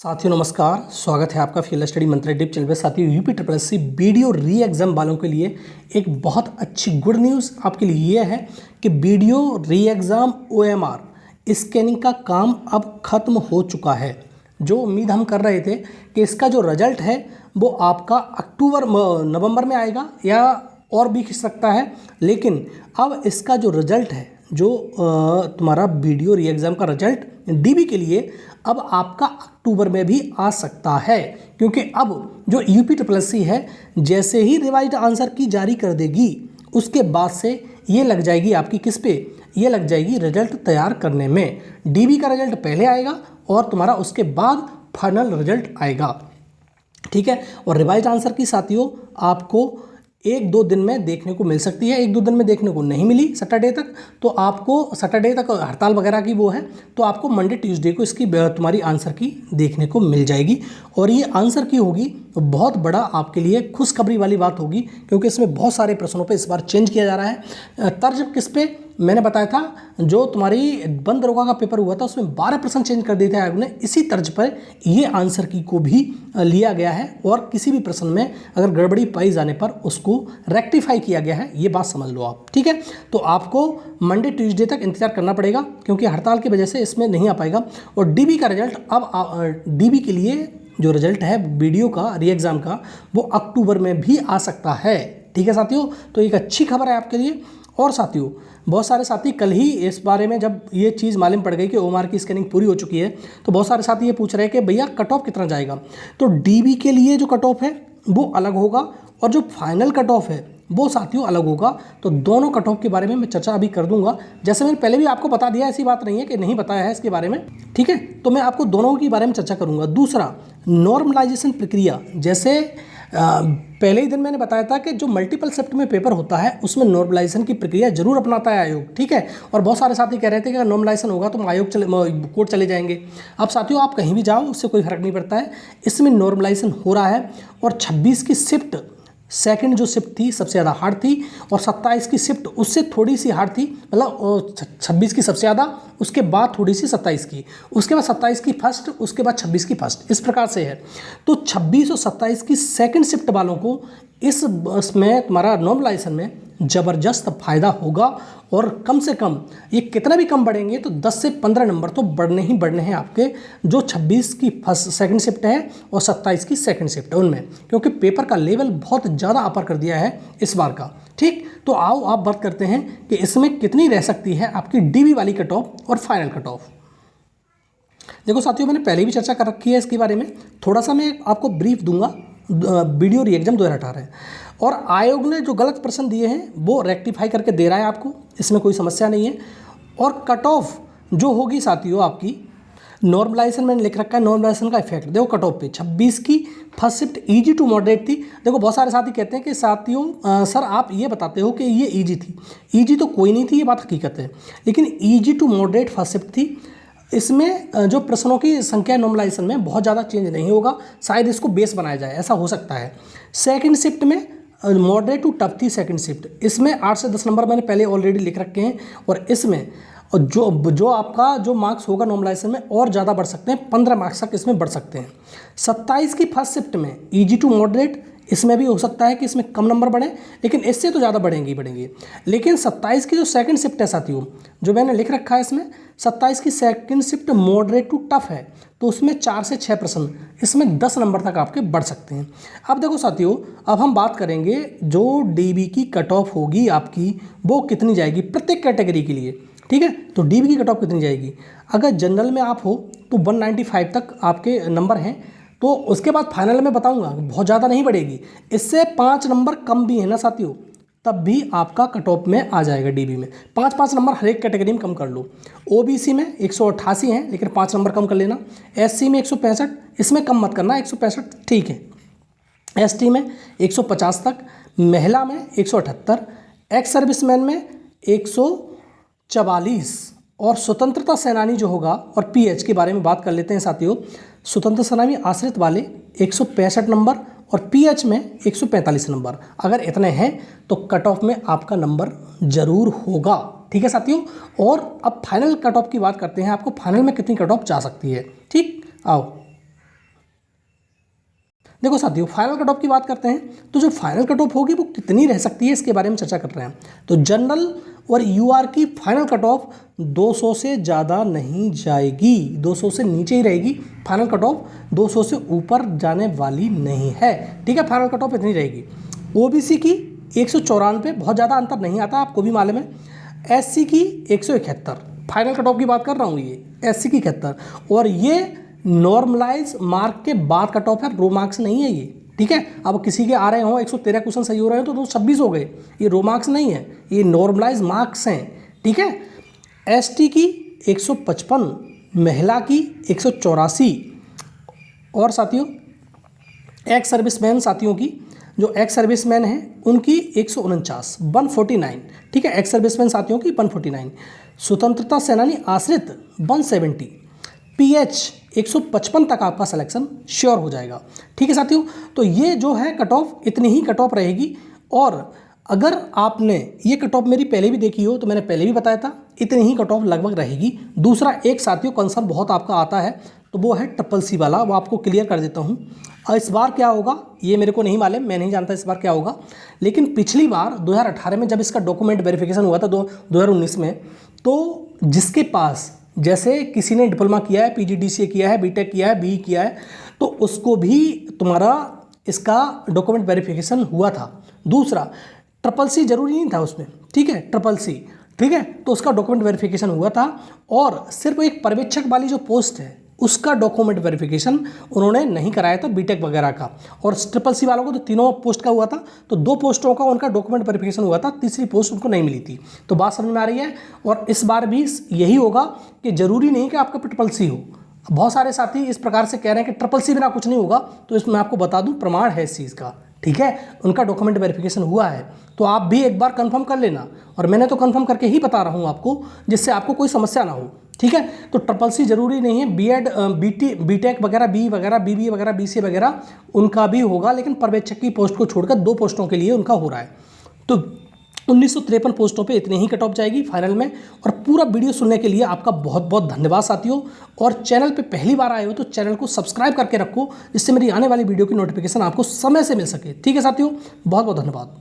साथियों नमस्कार, स्वागत है आपका फील्ड स्टडी मंत्र डिप चैनल पे। साथियों यूपी ट्रिपल एससी वीडियो री एग्ज़ाम वालों के लिए एक बहुत अच्छी गुड न्यूज़ आपके लिए ये है कि वीडियो री एग्ज़ाम OMR स्कैनिंग का काम अब ख़त्म हो चुका है। जो उम्मीद हम कर रहे थे कि इसका जो रिजल्ट है वो आपका नवंबर में आएगा या और भी खिंच सकता है, लेकिन अब इसका जो रिजल्ट है, जो तुम्हारा वीडियो री एग्ज़ाम का रिजल्ट डीबी के लिए अब आपका अक्टूबर में भी आ सकता है, क्योंकि अब जो यूपी ट्रिपल एससी है जैसे ही रिवाइज्ड आंसर की जारी कर देगी उसके बाद से ये लग जाएगी आपकी किस पे, ये लग जाएगी रिजल्ट तैयार करने में। डीबी का रिजल्ट पहले आएगा और तुम्हारा उसके बाद फाइनल रिजल्ट आएगा, ठीक है। और रिवाइज्ड आंसर की साथियों आपको 1-2 दिन में देखने को मिल सकती है। 1-2 दिन में देखने को नहीं मिली सैटरडे तक, तो आपको सैटरडे तक हड़ताल वगैरह की वो है, तो आपको मंडे ट्यूसडे को इसकी तुम्हारी आंसर की देखने को मिल जाएगी। और ये आंसर की होगी तो बहुत बड़ा आपके लिए खुशखबरी वाली बात होगी, क्योंकि इसमें बहुत सारे प्रश्नों पे इस बार चेंज किया जा रहा है। तर्ज किस पे मैंने बताया था, जो तुम्हारी बंद दरोगा का पेपर हुआ था उसमें 12% चेंज कर दिए थे आयोग ने, इसी तर्ज पर ये आंसर की को भी लिया गया है और किसी भी प्रश्न में अगर गड़बड़ी पाई जाने पर उसको रेक्टिफाई किया गया है, ये बात समझ लो आप, ठीक है। तो आपको मंडे ट्यूसडे तक इंतजार करना पड़ेगा, क्योंकि हड़ताल की वजह से इसमें नहीं आ पाएगा। और डीबी का रिजल्ट अब डीबी के लिए जो रिजल्ट है वीडियो का री एग्ज़ाम का वो अक्टूबर में भी आ सकता है, ठीक है साथियों। तो एक अच्छी खबर है आपके लिए। और साथियों बहुत सारे साथी कल ही इस बारे में जब ये चीज़ मालूम पड़ गई कि OMR की स्कैनिंग पूरी हो चुकी है, तो बहुत सारे साथी ये पूछ रहे हैं कि भैया कट ऑफ कितना जाएगा। तो डीबी के लिए जो कट ऑफ है वो अलग होगा और जो फाइनल कट ऑफ है वो साथियों अलग होगा। तो दोनों कट ऑफ के बारे में मैं चर्चा अभी कर दूंगा, जैसे मैंने पहले भी आपको बता दिया, ऐसी बात नहीं है कि नहीं बताया है इसके बारे में, ठीक है। तो मैं आपको दोनों के बारे में चर्चा करूंगा। दूसरा, नॉर्मलाइजेशन प्रक्रिया, जैसे पहले ही दिन मैंने बताया था कि जो मल्टीपल शिफ्ट में पेपर होता है उसमें नॉर्मलाइजेशन की प्रक्रिया जरूर अपनाता है आयोग, ठीक है। और बहुत सारे साथी कह रहे थे कि अगर नॉर्मलाइजेशन होगा तो हम कोर्ट चले जाएंगे। अब साथियों आप कहीं भी जाओ उससे कोई फर्क नहीं पड़ता है, इसमें नॉर्मलाइजेशन हो रहा है। और 26 की शिफ्ट सेकंड जो शिफ्ट थी सबसे ज़्यादा हार्ड थी, और 27 की शिफ्ट उससे थोड़ी सी हार्ड थी, मतलब 26 की सबसे ज़्यादा, उसके बाद थोड़ी सी 27 की, उसके बाद 27 की फर्स्ट, उसके बाद 26 की फर्स्ट, इस प्रकार से है। तो 26 और 27 की सेकंड शिफ्ट वालों को इसमें तुम्हारा नॉर्मलाइजेशन में ज़बरदस्त फायदा होगा। और कम से कम ये कितना भी कम बढ़ेंगे तो 10 से 15 नंबर तो बढ़ने ही बढ़ने हैं आपके, जो 26 की फर्स्ट सेकंड शिफ्ट है और 27 की सेकंड शिफ्ट है उनमें, क्योंकि पेपर का लेवल बहुत ज़्यादा अपर कर दिया है इस बार का, ठीक। तो आओ आप बात करते हैं कि इसमें कितनी रह सकती है आपकी डीबी वाली कट ऑफ और फाइनल कट ऑफ। देखो साथियों मैंने पहले भी चर्चा कर रखी है इसके बारे में, थोड़ा सा मैं आपको ब्रीफ दूंगा। वीडियो री एग्ज़ाम 2018 और आयोग ने जो गलत प्रश्न दिए हैं वो रेक्टिफाई करके दे रहा है आपको, इसमें कोई समस्या नहीं है। और कट ऑफ जो होगी साथियों आपकी, नॉर्मलाइजेशन मैंने लिख रखा है, नॉर्मलाइजेशन का इफेक्ट देखो कट ऑफ पे 26 की first shift easy to moderate थी। देखो बहुत सारे साथी कहते हैं कि साथियों सर आप ये बताते हो कि ये ईजी थी, ईजी तो कोई नहीं थी, ये बात हकीकत है, लेकिन easy to moderate first shift थी। इसमें जो प्रश्नों की संख्या नॉर्मलाइजेशन में बहुत ज़्यादा चेंज नहीं होगा, शायद इसको बेस बनाया जाए, ऐसा हो सकता है। सेकंड शिफ्ट में मॉडरेट टू टफ थी सेकंड शिफ्ट, इसमें 8 से 10 नंबर मैंने पहले ऑलरेडी लिख रखे हैं। और इसमें जो आपका जो मार्क्स होगा नॉर्मलाइजेशन में और ज़्यादा बढ़ सकते हैं, 15 मार्क्स तक इसमें बढ़ सकते हैं। 27 की फर्स्ट शिफ्ट में ईजी टू मॉडरेट, इसमें भी हो सकता है कि इसमें कम नंबर बढ़े, लेकिन इससे तो ज़्यादा बढ़ेंगे ही बढ़ेंगे। लेकिन 27 की जो सेकंड शिफ्ट है साथियों, जो मैंने लिख रखा है इसमें, 27 की second shift moderate to tough है, तो उसमें 4 से 6 प्रश्न, इसमें 10 नंबर तक आपके बढ़ सकते हैं। अब देखो साथियों, अब हम बात करेंगे जो डीबी की कट ऑफ होगी आपकी वो कितनी जाएगी प्रत्येक कैटेगरी के लिए, ठीक है। तो डीबी की कट ऑफ कितनी जाएगी, अगर जनरल में आप हो तो 195 तक आपके नंबर हैं, तो उसके बाद फाइनल में बताऊंगा बहुत ज़्यादा नहीं बढ़ेगी, इससे 5 नंबर कम भी है ना साथियों, तब भी आपका कट ऑफ में आ जाएगा डीबी में। 5-5 नंबर हर एक कैटेगरी में कम कर लो। ओबीसी में 188 हैं, लेकिन 5 नंबर कम कर लेना। एससी में 165, इसमें कम मत करना, 165 ठीक है। एसटी में 150 तक, महिला में 178, एक्स सर्विसमैन में 144, और स्वतंत्रता सेनानी जो होगा, और पीएच के बारे में बात कर लेते हैं साथियों। स्वतंत्र सेनानी आश्रित वाले 165 नंबर और पीएच में 145 नंबर, अगर इतने हैं तो कट ऑफ में आपका नंबर जरूर होगा, ठीक है साथियों। और अब फाइनल कट ऑफ की बात करते हैं, आपको फाइनल में कितनी कट ऑफ जा सकती है, ठीक। आओ देखो साथियों, फाइनल कट ऑफ की बात करते हैं तो जो फाइनल कट ऑफ होगी वो कितनी रह सकती है इसके बारे में चर्चा कर रहे हैं। तो जनरल और यूआर की फाइनल कट ऑफ 200 से ज़्यादा नहीं जाएगी, 200 से नीचे ही रहेगी। फाइनल कट ऑफ 200 से ऊपर जाने वाली नहीं है, ठीक है, फाइनल कट ऑफ इतनी रहेगी। ओबीसी की 194, बहुत ज़्यादा अंतर नहीं आता, आपको भी मालूम है। एससी की 171, फाइनल कट ऑफ की बात कर रहा हूँ, ये एससी की 71, और ये नॉर्मलाइज मार्क के बाद कट ऑफ है, रो मार्क्स नहीं है ये, ठीक है। अब किसी के आ रहे हो 113 क्वेश्चन सही हो रहे हो तो 26 हो गए, ये रो मार्क्स नहीं है, ये नॉर्मलाइज मार्क्स हैं, ठीक है। एसटी की 155, महिला की 184, और साथियों एक्स सर्विसमैन साथियों की, जो एक्स सर्विसमैन हैं उनकी 149, 149, ठीक है, एक्स सर्विसमैन साथियों की 149। स्वतंत्रता सेनानी आश्रित 170, पीएच 155 तक आपका सिलेक्शन श्योर हो जाएगा, ठीक है साथियों। तो ये जो है कट ऑफ, इतनी ही कट ऑफ रहेगी। और अगर आपने ये कट ऑफ मेरी पहले भी देखी हो तो मैंने पहले भी बताया था, इतनी ही कट ऑफ लगभग रहेगी। दूसरा एक साथियों कंसर्न बहुत आपका आता है, तो वो है ट्रिपल सी वाला, वो आपको क्लियर कर देता हूँ। और इस बार क्या होगा ये मेरे को नहीं मालूम, मैं नहीं जानता इस बार क्या होगा, लेकिन पिछली बार 2018 में जब इसका डॉक्यूमेंट वेरिफिकेशन हुआ था 2019 में, तो जिसके पास, जैसे किसी ने डिप्लोमा किया है, पीजीडीसीए किया है, बीटेक किया है, बीई किया है, तो उसको भी तुम्हारा इसका डॉक्यूमेंट वेरिफिकेशन हुआ था। दूसरा ट्रिपल सी जरूरी नहीं था उसमें, ठीक है, ट्रिपल सी, ठीक है, तो उसका डॉक्यूमेंट वेरिफिकेशन हुआ था। और सिर्फ एक पर्यवेक्षक वाली जो पोस्ट है उसका डॉक्यूमेंट वेरिफिकेशन उन्होंने नहीं कराया था, बीटेक वगैरह का। और ट्रिपल सी वालों को तो तीनों पोस्ट का हुआ था, तो 2 पोस्टों का उनका डॉक्यूमेंट वेरिफिकेशन हुआ था, तीसरी पोस्ट उनको नहीं मिली थी। तो बात समझ में आ रही है। और इस बार भी यही होगा कि जरूरी नहीं कि आपका ट्रिपल सी हो। बहुत सारे साथी इस प्रकार से कह रहे हैं कि ट्रिपल सी बिना कुछ नहीं होगा, तो इसमें आपको बता दूं प्रमाण है इस चीज़ का, ठीक है, उनका डॉक्यूमेंट वेरिफिकेशन हुआ है, तो आप भी एक बार कंफर्म कर लेना। और मैंने तो कंफर्म करके ही बता रहा हूँ आपको, जिससे आपको कोई समस्या ना हो, ठीक है। तो ट्रिपल सी जरूरी नहीं है, बीएड, बीटेक वगैरह, बी वगैरह, बीबीए वगैरह, बीसीए वगैरह उनका भी होगा, लेकिन पर्यवेक्षक की पोस्ट को छोड़कर 2 पोस्टों के लिए उनका हो रहा है। तो 1953 पोस्टों पे इतनी ही कट ऑफ जाएगी फाइनल में। और पूरा वीडियो सुनने के लिए आपका बहुत बहुत धन्यवाद साथियों। और चैनल पे पहली बार आए हो तो चैनल को सब्सक्राइब करके रखो, जिससे मेरी आने वाली वीडियो की नोटिफिकेशन आपको समय से मिल सके, ठीक है साथियों। बहुत बहुत धन्यवाद।